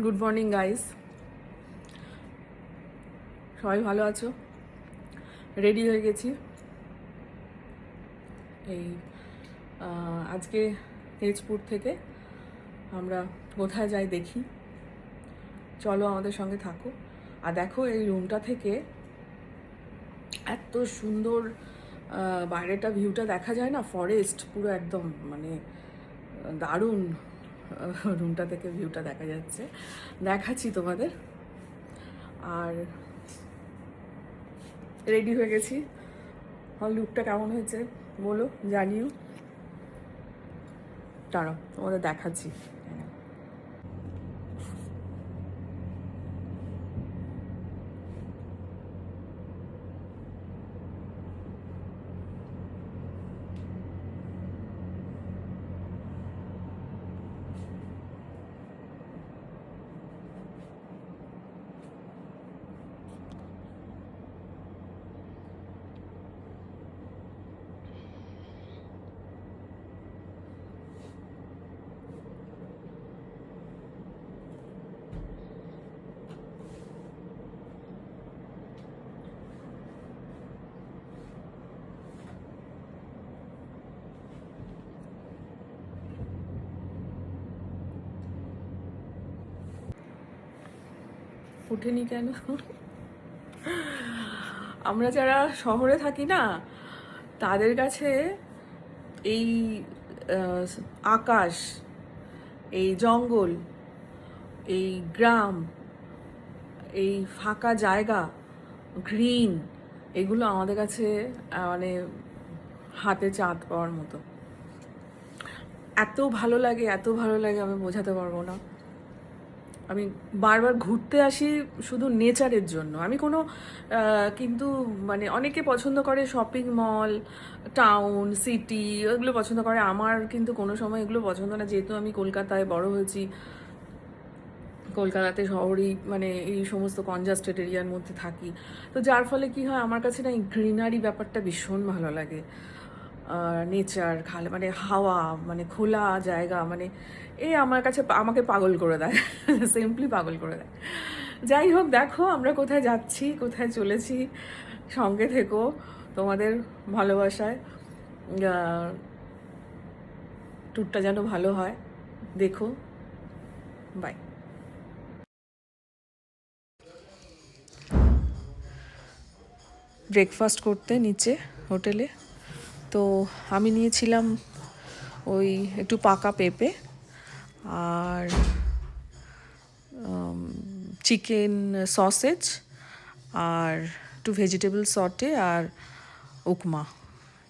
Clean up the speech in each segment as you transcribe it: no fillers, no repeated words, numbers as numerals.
Good morning guys, সবাই ভালো আছো? রেডি হয়ে গেছি। এই আজকে তেজপুর থেকে আমরা কোথায় যাই দেখি, চলো আমাদের সঙ্গে থাকো। আর দেখো এই রুমটা থেকে এত সুন্দর বাইরেটা ভিউটা দেখা যায় না, ফরেস্ট পুরো একদম, মানে দারুণ। রুমটা থেকে ভিউটা দেখা যাচ্ছে, দেখাচ্ছি তোমাদের। আর রেডি হয়ে গেছি, আমার লুকটা কেমন হয়েছে বলো, জানিও। দাঁড়াও তোমাদের দেখাচ্ছি। উঠেনি কেন? আমরা যারা শহরে থাকি না, তাদের কাছে এই আকাশ, এই জঙ্গল, এই গ্রাম, এই ফাঁকা জায়গা, গ্রিন, এগুলো আমাদের কাছে মানে হাতে চাঁদ পাওয়ার মতো। এত ভালো লাগে, এত ভালো লাগে, আমি বোঝাতে পারবো না। আমি বারবার ঘুরতে আসি শুধু নেচারের জন্য। আমি কোনো কিন্তু মানে অনেকে পছন্দ করে শপিং মল, টাউন, সিটি, ওগুলো পছন্দ করে। আমার কিন্তু কোনো সময় এগুলো পছন্দ না, যেহেতু আমি কলকাতায় বড় হয়েছি। কলকাতাতে শহরেই মানে এই সমস্ত কনজাস্টেড এরিয়ার মধ্যে থাকি, তো যার ফলে কি হয়, আমার কাছে না এই গ্রিনারি ব্যাপারটা ভীষণ ভালো লাগে। নেচার, খালে মানে হাওয়া, মানে খোলা জায়গা, মানে এই আমার কাছে আমাকে পাগল করে দেয়। সিম্পলি পাগল করে দেয়। যাই হোক, দেখো আমরা কোথায় যাচ্ছি, কোথায় চলেছি, সঙ্গে থেকো তোমাদের ভালোবাসায়। ট্যুরটা যেন ভালো হয়, দেখো। বাই। ব্রেকফাস্ট করতে নিচে হোটেলে, তো আমি নিয়েছিলাম ওই একটু পাকা পেঁপে আর চিকেন সসেজ আর একটু ভেজিটেবল সটে আর উপমা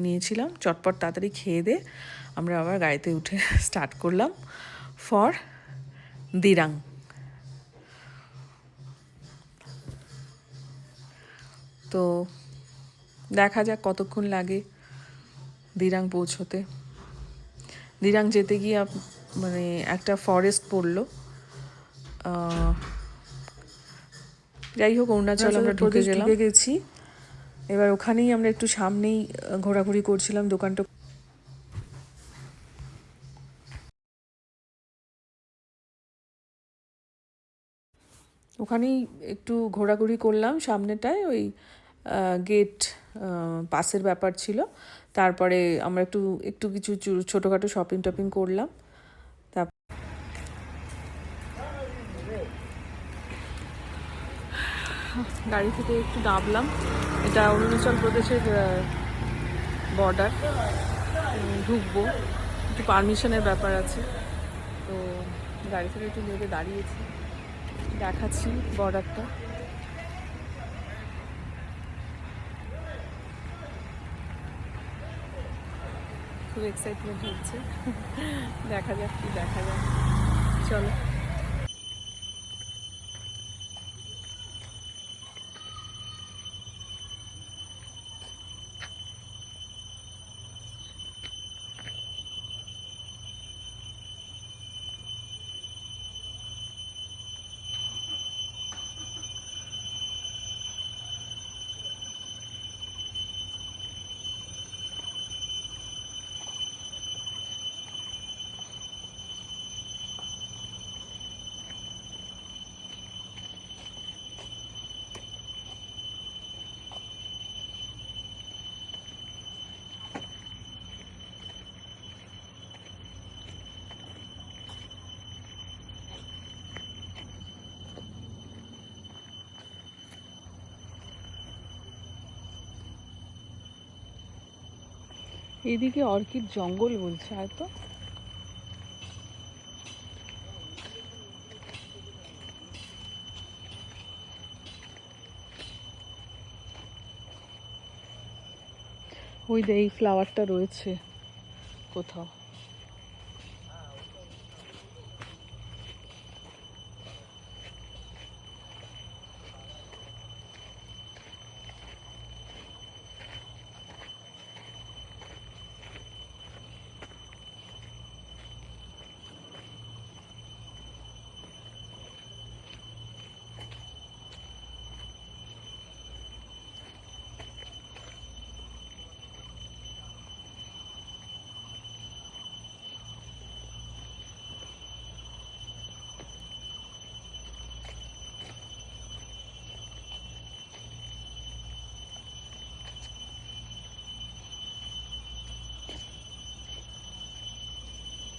নিয়েছিলাম। চটপট তাড়াতাড়ি খেয়ে দিয়ে আমরা আবার গাড়িতে উঠে স্টার্ট করলাম ফর দিরাং। তো দেখা যাক কতক্ষণ লাগে দিরাং পৌঁছোতে। দিরাং যেতে গিয়ে মানে একটা ফরেস্ট পড়লো। যাই হোক, অরুণাচল আমরা ঢুকে গেছি। এবার ওখানেই আমরা একটু সামনেই ঘোরাঘুরি করছিলাম, দোকানটা ওখানেই একটু ঘোরাঘুরি করলাম সামনেটায়। ওই গেট পাসের ব্যাপার ছিল। তারপরে আমরা একটু একটু কিছু ছোটোখাটো শপিং টপিং করলাম। তারপর গাড়ি থেকে একটু নামলাম। এটা অরুণাচল প্রদেশের বর্ডার, ঢুকবো, একটু পারমিশনের ব্যাপার আছে। তো গাড়ি থেকে একটু নেমে দাঁড়িয়েছি, দেখাচ্ছি বর্ডারটা। খুব এক্সাইটমেন্ট হচ্ছে, দেখা যাক কি দেখা যাক। চলো। এদিকে অর্কিড জঙ্গল বলছে হয়তো। ওই যে এই ফ্লাওয়ারটা রয়েছে কোথাও।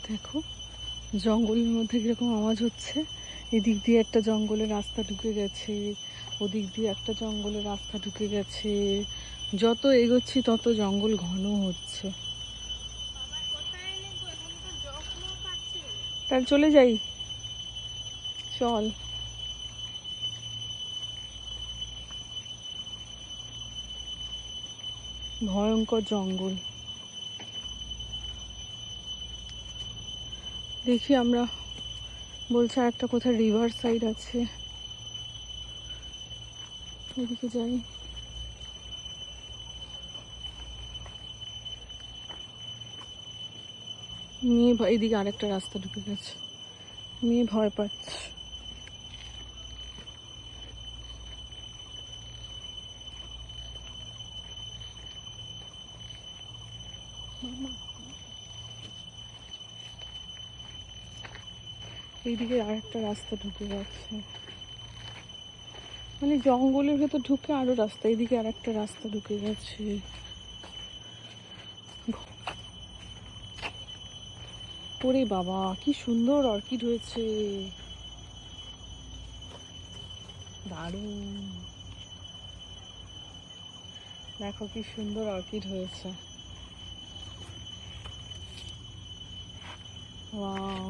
দেখো জঙ্গলের মধ্যে কিরকম আওয়াজ হচ্ছে। এদিক দিয়ে একটা জঙ্গলের রাস্তা ঢুকে গেছে, ওদিক দিয়ে একটা জঙ্গলের রাস্তা ঢুকে গেছে। যত এগোচ্ছি তত জঙ্গল ঘন হচ্ছে। তাহলে চলে যাই, চল। ভয়ঙ্কর জঙ্গল। দেখি আমরা, বলছে একটা কোথায় রিভার সাইড আছে, ওদিকে যাই। মেয়ে এদিকে আরেকটা রাস্তা ঢুকে গেছে, মেয়ে ভয় পাচ্ছে। এইদিকে আরেকটা রাস্তা ঢুকে গেছে, মানে জঙ্গলের ভেতর ঢুকে আরো রাস্তা। এইদিকে আরেকটা রাস্তা ঢুকে গেছে। ওরে বাবা, কি সুন্দর অর্কিড হয়েছে, দারুণ। দেখো কি সুন্দর অর্কিড হয়েছে, ওয়াও।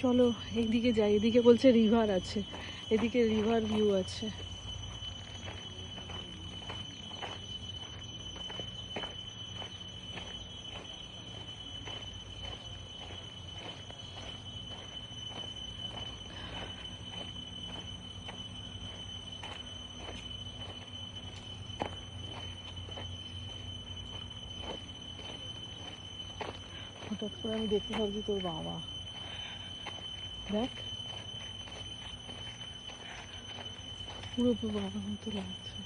চলো এইদিকে যাই, এদিকে বলছে রিভার আছে, এদিকে রিভার ভিউ আছে। হঠাৎ করে আমি দেখতে ভাবছি তোর বাবা, দেখ পুরো বাবার মতো লাগছে।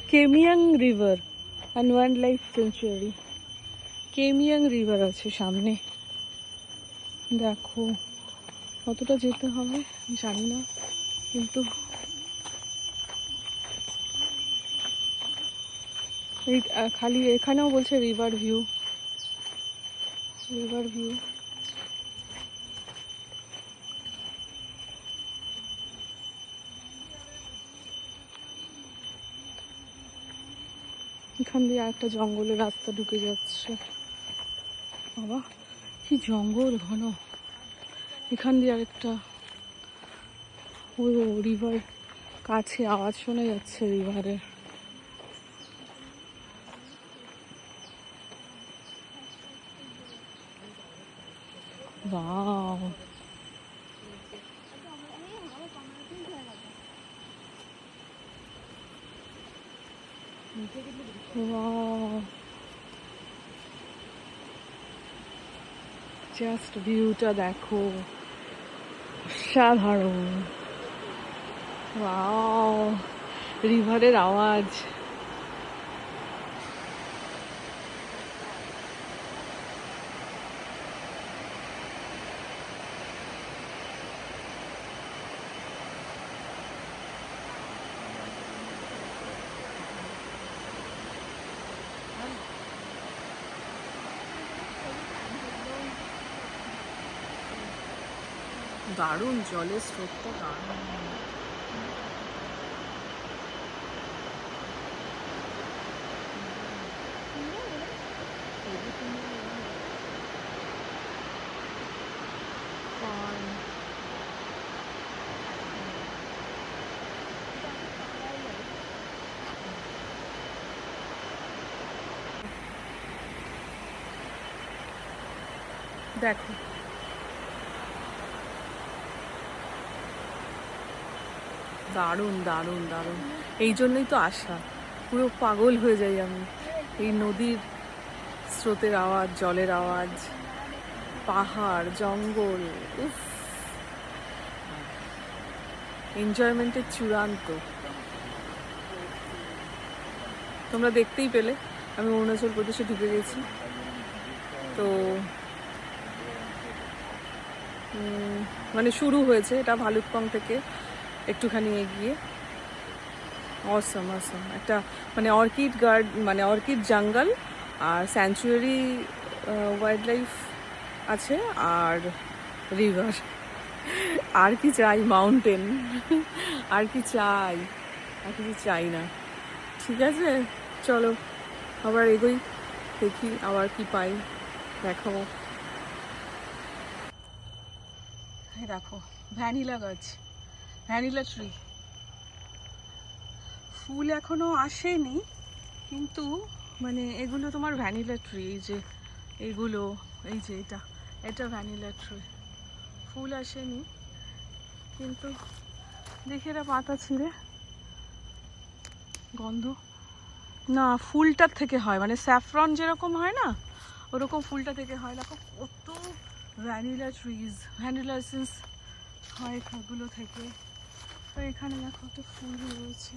কেমিয়াং river and wildlife sanctuary. কেমিয়াং রিভার আছে সামনে, দেখো কতটা যেতে হবে জানি না, কিন্তু এই খালি এখানেও বলছে রিভার ভিউ, রিভার ভিউ। এখান দিয়ে একটা জঙ্গলের রাস্তা ঢুকে যাচ্ছে, বাবা কি জঙ্গল ঘন। এখান দিয়ে আরেকটা, ওই রিভার কাছে আওয়াজ শোনা যাচ্ছে রিভারের। Wow. Wow. জাস্ট ভিউটা দেখো, অসাধারণ। ওয়াও, রিভারের আওয়াজ। দারুণ জলের স্রোতটা দারুণ। দেখো দারুণ দারুণ দারুণ, এই জন্যই তো আসা, পুরো পাগল হয়ে যাই আমি। এই নদীর স্রোতের আওয়াজ, জলের আওয়াজ, পাহাড়, জঙ্গল, উফ, এনজয়মেন্টের চূড়ান্ত। তোমরা দেখতেই পেলে আমি অরুণাচল প্রদেশে ঢুকে গেছি। তো মানে শুরু হয়েছে এটা ভালুকপং থেকে একটুখানি এগিয়ে। অসম অসম একটা মানে অর্কিড গার্ড, মানে অর্কিড জঙ্গল আর স্যাংচুয়ারি ওয়াইল্ড লাইফ আছে, আর রিভার। আর কি চাই, মাউন্টেন। আর কি চাই, আর কিছু চাই না। ঠিক আছে, চলো আবার এগোই, দেখি আবার কি পাই, দেখাবো। এই দেখো ভ্যানিলা গাছ, ভ্যানিলা ট্রি। ফুল এখনো আসেনি, কিন্তু মানে এগুলো তোমার ভ্যানিলা ট্রি। এই যে এইগুলো, এই যে এটা, এটা ভ্যানিলা ট্রি। ফুল আসেনি, কিন্তু দেখি এটা পাতা ছিঁড়ে গন্ধ না, ফুলটার থেকে হয়, মানে স্যাফরন যেরকম হয় না, ওরকম ফুলটা থেকে হয়। দেখো কত ভ্যানিলা ট্রিজ, ভ্যানিলা এসেন্স হয় এগুলো থেকে। তো এখানে দেখো একটা ফুল রয়েছে।